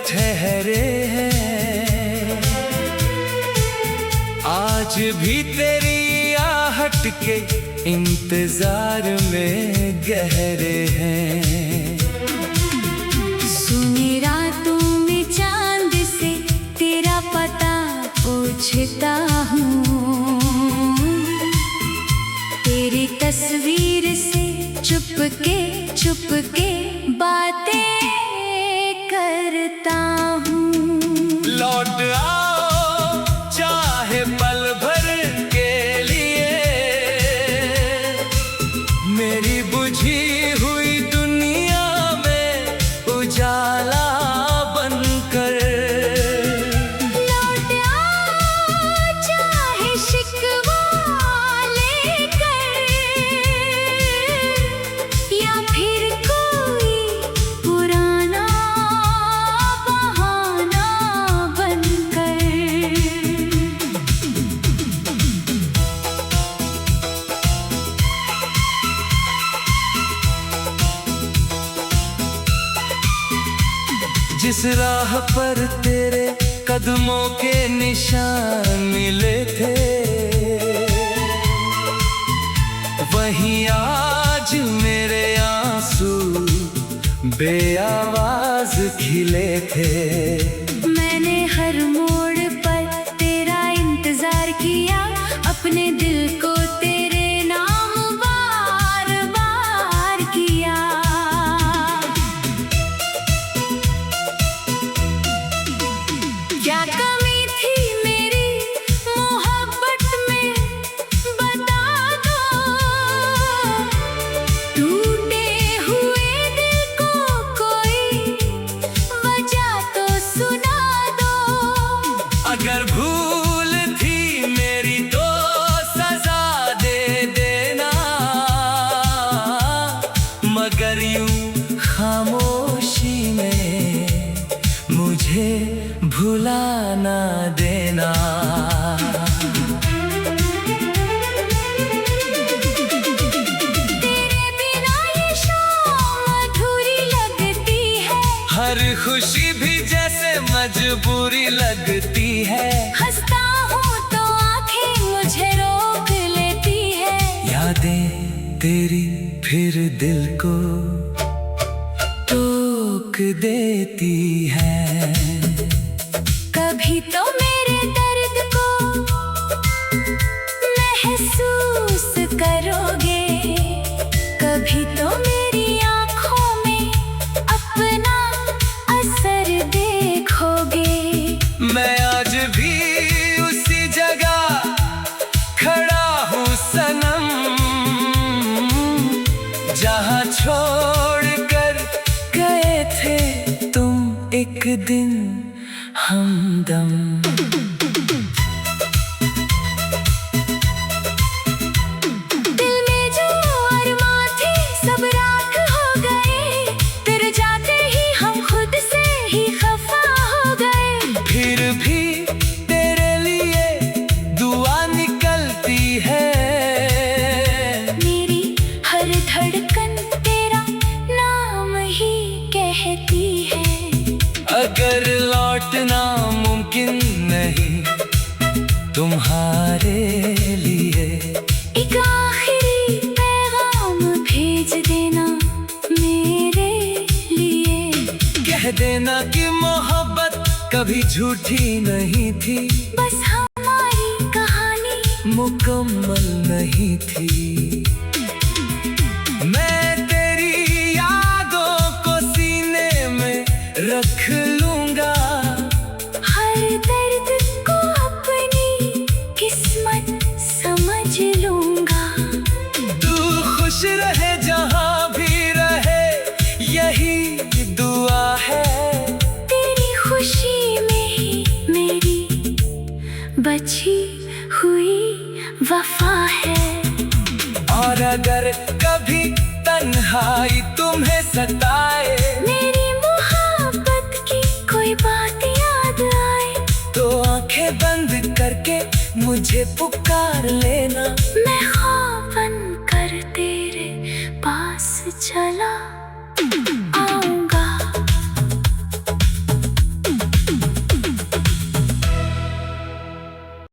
ठहरे हैं, आज भी तेरी आहट के इंतजार में गहरे हैं। सुनी रातों में चांद से तेरा पता पूछता हूँ, तेरी तस्वीर से चुपके बातें करता हूँ। लौट आओ चाहे पल भर के लिए, मेरी बुझी हुई दुनिया में उजाला बनकर। लौट आओ चाहे शिकवा लेकर, या फिर कोई पुराना बहाना बनकर। जिस राह पर तेरे कदमों के निशान मिले थे, वहीं आज मेरे आंसू बेआवाज खिले थे। मैंने हर मोड़ पर तेरा इंतजार किया, अपने दिल को तेरे नाम बार बार किया। क्या कमी थी मेरी मोहब्बत में बता दो, टूटे हुए दिल को कोई वजह तो सुना दो। अगर भूल थी मेरी तो सजा दे देना, मगर यूं खामोशी में मुझे भुला ना देना। तेरे बिना ये शाम अधूरी लगती है, हर खुशी भी जैसे मजबूरी लगती है। हंसता हूँ तो आंखें मुझे रोक लेती है। यादें तेरी फिर दिल को टोक देती है। कभी तो मेरे दर्द को महसूस करोगे, कभी तो मेरी आँखों में अपना असर देखोगे। मैं आज भी उसी जगह खड़ा हूँ सनम, जहाँ छोड़ कर गए थे तुम एक दिन हमदम। दिल में जो अरमां थे सब राख हो गए, तेरे जाते ही हम खुद से ही खफा हो गए। फिर भी तेरे लिए दुआ निकलती है, मेरी हर धड़कन तेरा नाम ही कहती है। अगर लौटना मुमकिन नहीं तुम्हारे लिए, एक आखिरी पैगाम भेज देना मेरे लिए। कह देना कि मोहब्बत कभी झूठी नहीं थी, बस हमारी कहानी मुकम्मल नहीं थी। मैं तेरी यादों को सीने में रख लूंगा, हर दर्द को अपनी किस्मत समझ लूंगा। तू खुश रहे जहां भी रहे, यही दुआ है। तेरी खुशी में ही मेरी बची हुई वफा है। और अगर कभी तन्हाई तुम्हें सताए, मेरी मोहब्बत की कोई बात याद आए, तो आंखें बंद करके मुझे पुकार लेना। मैं ख्वाब बनकर तेरे पास चला आऊं।